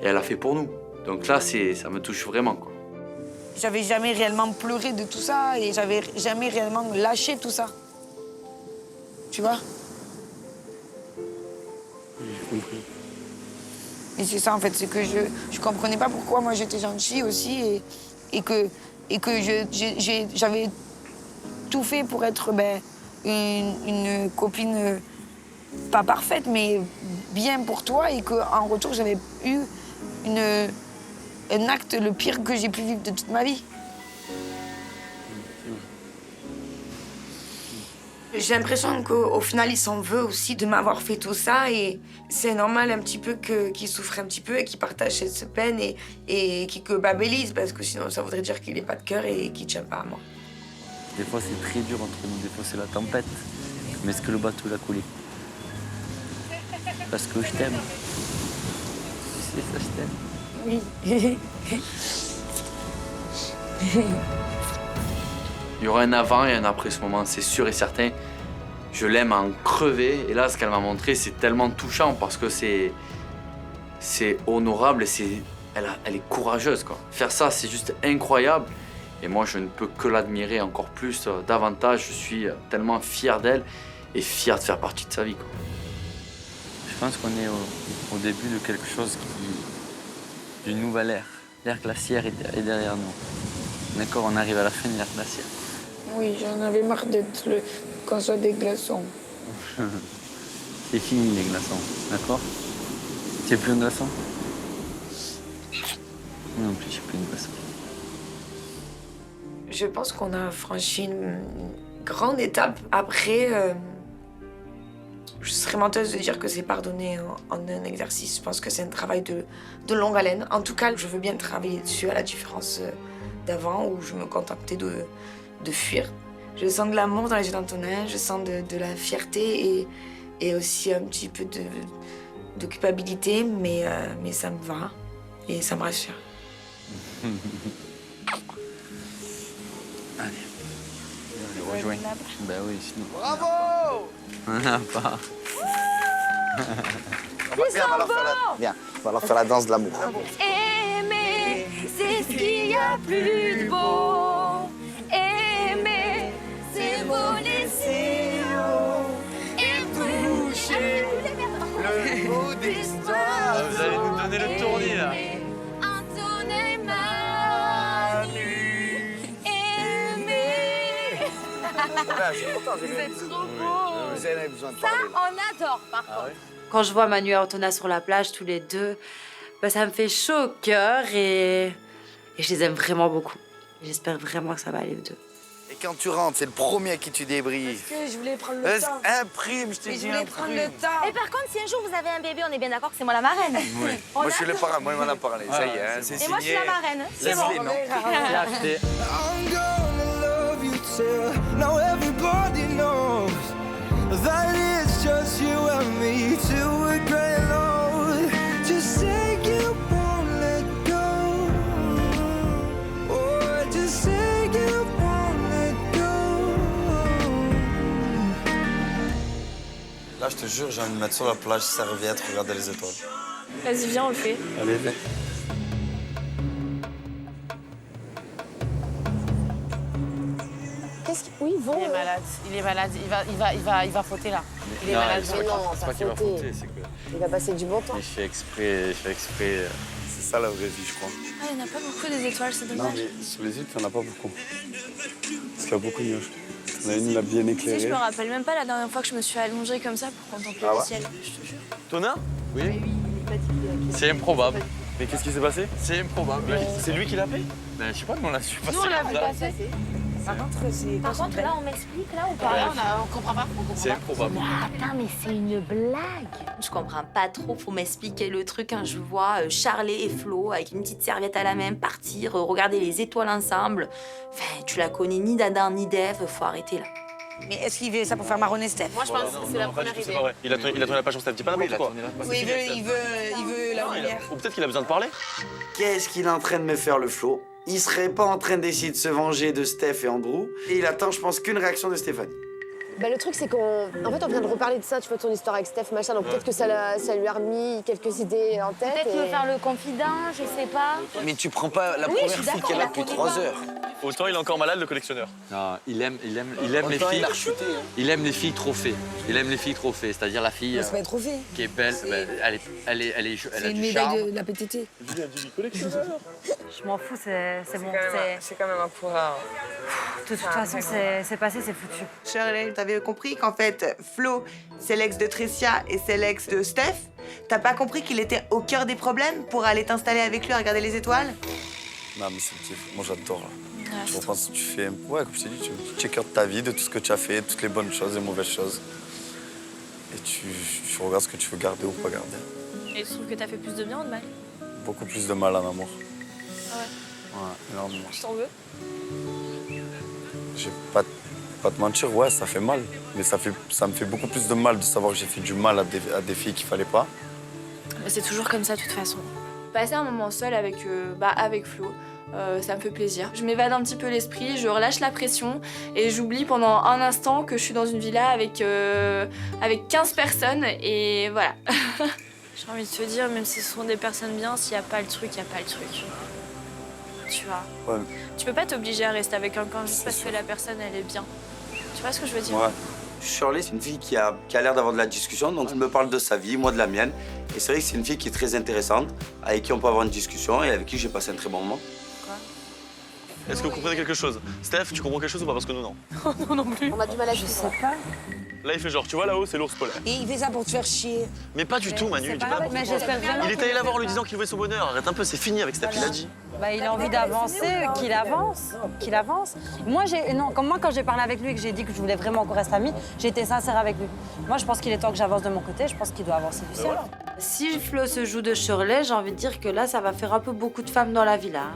et elle a fait pour nous. Donc là, ça me touche vraiment, quoi. J'avais jamais réellement pleuré de tout ça et j'avais jamais réellement lâché tout ça. Tu vois? J'ai compris. Et c'est ça, en fait, c'est que je comprenais pas pourquoi moi j'étais gentille aussi et que j'avais tout fait pour être une copine pas parfaite, mais bien pour toi et qu'en retour, j'avais eu un acte le pire que j'ai pu vivre de toute ma vie. J'ai l'impression qu'au final, il s'en veut aussi de m'avoir fait tout ça et c'est normal un petit peu qu'il souffre un petit peu et qu'il partage cette peine et qu'il culpabilise parce que sinon ça voudrait dire qu'il n'ait pas de cœur et qu'il ne tient pas à moi. Des fois c'est très dur entre nous, des fois c'est la tempête. Mais est-ce que le bateau l'a coulé? Parce que je t'aime. Tu sais ça, je t'aime. Oui. Il y aura un avant et un après ce moment, c'est sûr et certain. Je l'aime à en crever. Et là, ce qu'elle m'a montré, c'est tellement touchant parce que c'est honorable et elle est courageuse, quoi. Faire ça, c'est juste incroyable. Et moi, je ne peux que l'admirer encore plus, davantage. Je suis tellement fier d'elle et fier de faire partie de sa vie, quoi. Je pense qu'on est au début de quelque chose d'une nouvelle ère. L'ère glaciaire est derrière nous. D'accord, on arrive à la fin de l'ère glaciaire. Oui, j'en avais marre d'être le qu'on soit des glaçons. C'est fini les glaçons, d'accord? Tu n'es plus un glaçon? Non plus, je suis plus un glaçon. Je pense qu'on a franchi une grande étape. Après, je serais menteuse de dire que c'est pardonné en un exercice. Je pense que c'est un travail de longue haleine. En tout cas, je veux bien travailler dessus, à la différence d'avant où je me contentais de fuir. Je sens de l'amour dans les yeux d'Antonin, je sens de la fierté et aussi un petit peu de culpabilité, mais ça me va et ça me rassure. Allez, on les rejoint. Ben oui, sinon. Bravo! On n'a pas. Viens, on va leur faire la danse de l'amour. Aimer, c'est ce qu'il y a plus de beau. Aimer, c'est beau laisser et toucher le bout d'histoire. Vous allez nous donner le tournis là. Antonin Manu. Aimer. C'est trop beau. Vous avez besoin de Ça, parler. on adore par contre. Quand je vois Manu et Antonin sur la plage, tous les deux, bah, ça me fait chaud au cœur et je les aime vraiment beaucoup. J'espère vraiment que ça va aller aux deux. Et quand tu rentres, c'est le premier à qui tu débriefes. Parce que je voulais prendre le temps. Imprime, je t'ai Et dit je voulais prendre le imprime. temps. Et par contre, si un jour vous avez un bébé, on est bien d'accord que c'est moi la marraine. Oui. Moi, je suis le parrain. Moi, il m'en a parlé. Ça y est, hein, c'est signé. Et moi, je suis la marraine. C'est bon. Laisse-les, non. J'ai acheté. I'm gonna love you till now everybody knows that it's just you and me till we're growing old. Just say you won't let go. Oh, just say you won't let go. Là, je te jure, j'ai envie de me mettre sur la plage, serviette, regarder les étoiles. Vas-y, viens, on le fait. Allez, viens. Qu'est-ce qu'il... Oui, bon. Il est malade, il va fauter là. Il est Non, malade. c'est pas qu'il va fauter, c'est que. Il va passer du bon temps. Mais je fais exprès. C'est ça la vraie vie, je crois. Ah, il n'y en a pas beaucoup des étoiles, c'est Non, dommage. mais sur les îles, il n'y en a pas beaucoup. Parce qu'il y a beaucoup de nuages. Il y en a une, la bien Tu sais, je éclairée. me rappelle même pas la dernière fois que je me suis allongée comme ça pour contempler Ah le ouais ciel. Je te jure. Tonin? Oui. C'est improbable. Mais qu'est-ce qui s'est passé? C'est improbable. C'est lui qui l'a fait? Ben, je sais pas, mais on l'a su passer. Nous, on l'a vu comme ça. passer. Par contre, là, on m'explique, là, ou pas? On comprend pas. C'est improbable. Ah, putain, mais c'est une blague. Je comprends pas trop, faut m'expliquer le truc. Hein. Je vois Charlet et Flo avec une petite serviette à la main partir, regarder les étoiles ensemble. Enfin, tu la connais ni d'Adam ni d'Ève, faut arrêter là. Mais est-ce qu'il fait ça pour faire marronner Steph? Moi, je pense que c'est la première C'est idée. pas vrai. Il a tourné la page sur Steph, dis pas n'importe quoi. Oui, il veut la lumière. Ou peut-être qu'il a besoin de parler. Qu'est-ce qu'il est en train de me faire, le Flo? Il serait pas en train d'essayer de se venger de Steph et Andrew. Et il attend, je pense, qu'une réaction de Stéphanie. Bah, le truc, c'est qu'en fait, on vient de reparler de ça, tu vois, ton histoire avec Steph, machin. Donc peut-être que ça lui a remis quelques idées en tête. Peut-être me faire le confident, je sais pas. Mais tu prends pas la Oui, je première suis fille d'accord, qu'elle a la depuis connais 3 pas. heures. Autant il est encore malade, le collectionneur. Non, il aime les Autant filles. il a rechuté. Hein. Il aime les filles trophées. Il aime les filles trophées, c'est-à-dire la fille C'est pas un trophée. qui est belle. Ben, elle C'est a une du charme. médaille de la PTT. Je m'en fous, c'est bon. C'est quand même un coureur. De toute façon, c'est passé, c'est foutu. Shirley, t'avais compris qu'en fait, Flo, c'est l'ex de Tricia et c'est l'ex de Steph? T'as pas compris qu'il était au cœur des problèmes pour aller t'installer avec lui à regarder les étoiles? Non, mais c'est le kiff. Moi, j'adore. Tu reprends ce que tu fais. Ouais, comme je t'ai dit, tu check out ta vie, de tout ce que tu as fait, toutes les bonnes choses et mauvaises choses. Et tu regardes ce que tu veux garder ou pas garder. Et tu trouves que t'as fait plus de bien ou de mal? Beaucoup plus de mal en amour. Ah ouais? Ouais, énormément. Tu t'en veux? Je vais pas te mentir, ouais, ça fait mal. Mais ça me fait beaucoup plus de mal de savoir que j'ai fait du mal à des filles qu'il fallait pas. C'est toujours comme ça, de toute façon. Passer un moment seul avec Flo, ça me fait plaisir. Je m'évade un petit peu l'esprit, je relâche la pression et j'oublie pendant un instant que je suis dans une villa avec 15 personnes et voilà. J'ai envie de te dire, même si ce sont des personnes bien, s'il n'y a pas le truc, il n'y a pas le truc. tu vois. Ouais. Tu peux pas t'obliger à rester avec quelqu'un juste parce que la personne, elle est bien. Tu vois ce que je veux dire? Ouais. Shirley, c'est une fille qui a l'air d'avoir de la discussion, donc elle me parle de sa vie, moi de la mienne. Et c'est vrai que c'est une fille qui est très intéressante, avec qui on peut avoir une discussion et avec qui j'ai passé un très bon moment. Est-ce que vous comprenez quelque chose? Steph, tu comprends quelque chose ou pas? Parce que nous, non. Non, non plus. On a du mal à Je sais pas. Là, il fait genre, tu vois là-haut, c'est l'ours polaire. Et il fait ça pour te faire chier. Mais pas du tout, Manu. Dis pas Mais j'espère vraiment. Il est allé la voir en lui disant qu'il voulait son bonheur. Arrête un peu, c'est fini avec Steph, il a dit. Bah, il a envie d'avancer, qu'il avance, qu'il avance. Comme moi, quand j'ai parlé avec lui et que j'ai dit que je voulais vraiment qu'on reste amis, j'ai été sincère avec lui. Moi, je pense qu'il est temps que j'avance de mon côté, je pense qu'il doit avancer du sien. Si Flo se joue de Shirley, j'ai envie de dire que là, ça va faire un peu beaucoup de femmes dans la villa.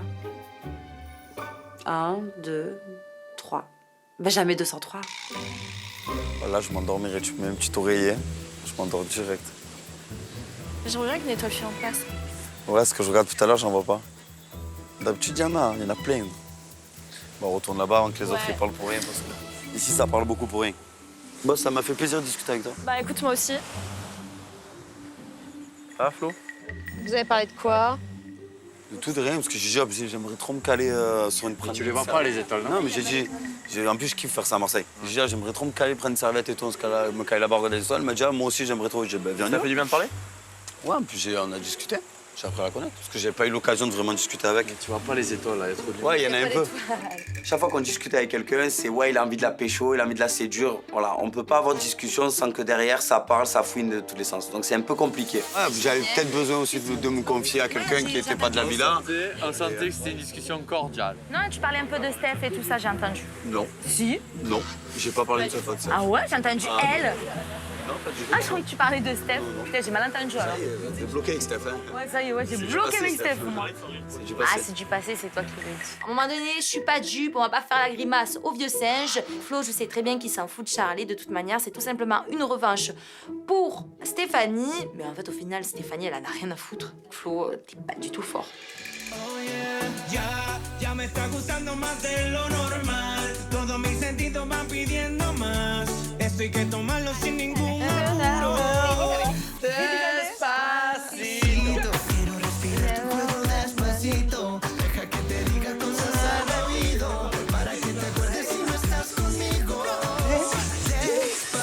1, 2, 3. Bah, jamais 203. Là, je m'endormirai. Tu mets un petit oreiller, je m'endors direct. J'aimerais bien qu'une étoile file en place. Ouais, ce que je regarde tout à l'heure, j'en vois pas. D'habitude, il y en a plein. Bon, on retourne là-bas avant que les autres ils parlent pour rien. Parce que ici, ça parle beaucoup pour rien. Bon, ça m'a fait plaisir de discuter avec toi. Bah, écoute, moi aussi. Ça va, Flo? Vous avez parlé de quoi? De tout, de rien, parce que j'ai dit, j'aimerais trop me caler sur une prendre. Tu les vois pas, les étoiles, non? Non, mais j'ai dit, en plus, je kiffe faire ça à Marseille. J'ai dit, j'aimerais trop me caler, prendre une serviette et tout, me caler là-bas, regarder les étoiles. Elle m'a dit, moi aussi, j'aimerais trop. J'ai dit, ben, viens. Ça fait du bien de parler? Ouais, en plus, on a discuté. J'ai appris à la connaître, parce que j'ai pas eu l'occasion de vraiment discuter avec. Mais tu vois pas les étoiles, là, il y a trop de... Ouais, il y en a un peu. Chaque fois qu'on discute avec quelqu'un, c'est ouais, il a envie de la pécho, il a envie de la séduire. Voilà, on peut pas avoir de discussion sans que derrière, ça parle, ça fouine de tous les sens. Donc c'est un peu compliqué. Ouais, j'avais peut-être besoin aussi de me confier à quelqu'un qui était pas de la villa. On sentait que c'était une discussion cordiale. Non, tu parlais un peu de Steph et tout ça, j'ai entendu. Non. Si? Non, j'ai pas parlé de cette fois de ça. Ah ouais, j'ai entendu elle. Non, pas du tout. Ah, je croyais que tu parlais de Steph. Putain, j'ai mal entendu alors. T'es bloqué avec Steph, hein? Ouais, ça y est, ouais, j'ai bloqué avec Steph, moi. C'est du passé. Ah, c'est du passé, c'est toi qui le dis. À un moment donné, je suis pas dupe, on va pas faire la grimace au vieux singe. Flo, je sais très bien qu'il s'en fout de Charlie. De toute manière, c'est tout simplement une revanche pour Stéphanie. Mais en fait, au final, Stéphanie, elle en a rien à foutre. Flo, t'es pas du tout fort. Ya me está gustando más de lo normal. Todos mis sentidos van pidiendo más. Esto hay que tomarlo sin ningún apuro. Despacito. Quiero respirar tu cuerpo despacito. Deja que te diga cosas al oído. Para que te acuerdes si no estás conmigo. Despacito.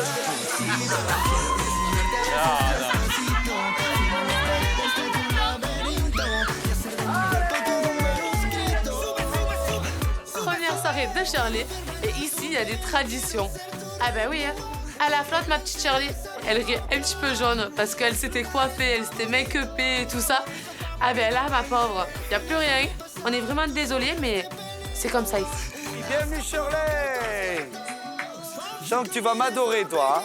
Première soirée de Shirley. Et ici, il y a des traditions. Ah bah oui, hein. À la flotte, ma petite Shirley, elle rit un petit peu jaune parce qu'elle s'était coiffée, elle s'était make-upée et tout ça. Ah ben là, ma pauvre, il n'y a plus rien. On est vraiment désolés, mais c'est comme ça ici. Bienvenue, Shirley! Je sens que tu vas m'adorer, toi. Hein?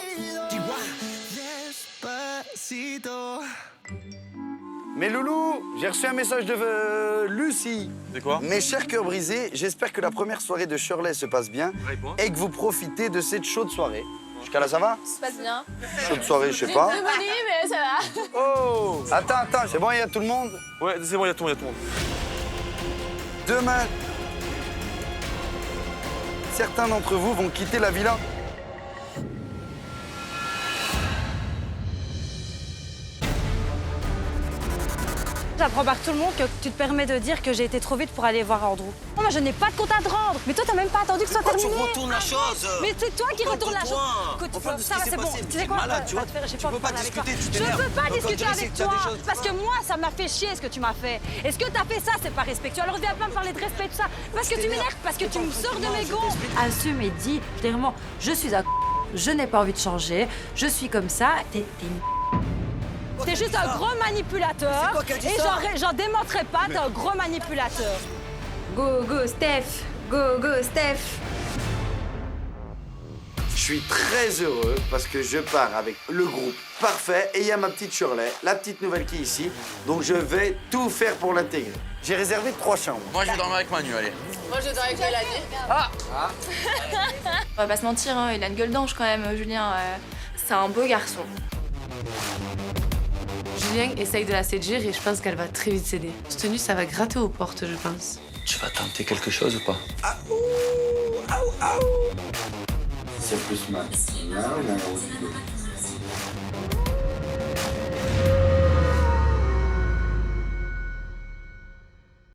Mais Loulou, j'ai reçu un message de Lucie. C'est quoi? Mes chers cœurs brisés, j'espère que la première soirée de Shirley se passe bien et que vous profitez de cette chaude soirée. Jusqu'à là, ça va? Ça se passe bien. Chaude soirée, je sais pas. J'ai demandé, mais ça va. Oh! Attends, c'est bon, il y a tout le monde? Ouais, c'est bon, il y a tout le monde. Demain, certains d'entre vous vont quitter la villa. J'apprends par tout le monde que tu te permets de dire que j'ai été trop vite pour aller voir Andrew. Non, moi je n'ai pas de compte à te rendre. Mais toi, t'as même pas attendu que ce soit terminé. Tu retournes la chose. Mais c'est toi qui retourne la chose. Écoute, Enfin, de ce ça qui va, s'est c'est bon. passé, Tu sais t'es quoi? malade, tu vois. J'ai Tu peux pas parler avec discuter, toi. tu Je t'énerves. peux pas Donc, quand discuter tu sais avec que t'as toi. des choses- Parce que moi, ça m'a fait chier ce que tu m'as fait. Est-ce que t'as fait ça, c'est pas respectueux? Alors viens pas me parler de respect, tout ça. Parce que tu m'énerves, parce que tu me sors de mes gonds. Assume et dis clairement, je suis à je n'ai pas envie de changer, je suis comme ça. T'es une T'es juste un gros manipulateur. C'est toi qui as dit Et ça j'en démontrerai pas, t'es un gros manipulateur. Go, go, Steph. Go, go, Steph. Je suis très heureux parce que je pars avec le groupe parfait et il y a ma petite Shirley, la petite nouvelle qui est ici. Donc je vais tout faire pour l'intégrer. J'ai réservé 3 chambres. Moi, je vais dormir avec Manu, allez. Moi, je dors avec Mélanie. On va pas se mentir, hein, il a une gueule d'ange quand même, Julien. C'est un beau garçon. Julien essaye de la séduire et je pense qu'elle va très vite céder. Cette tenue, ça va gratter aux portes, je pense. Tu vas tenter quelque chose ou pas? C'est plus mal.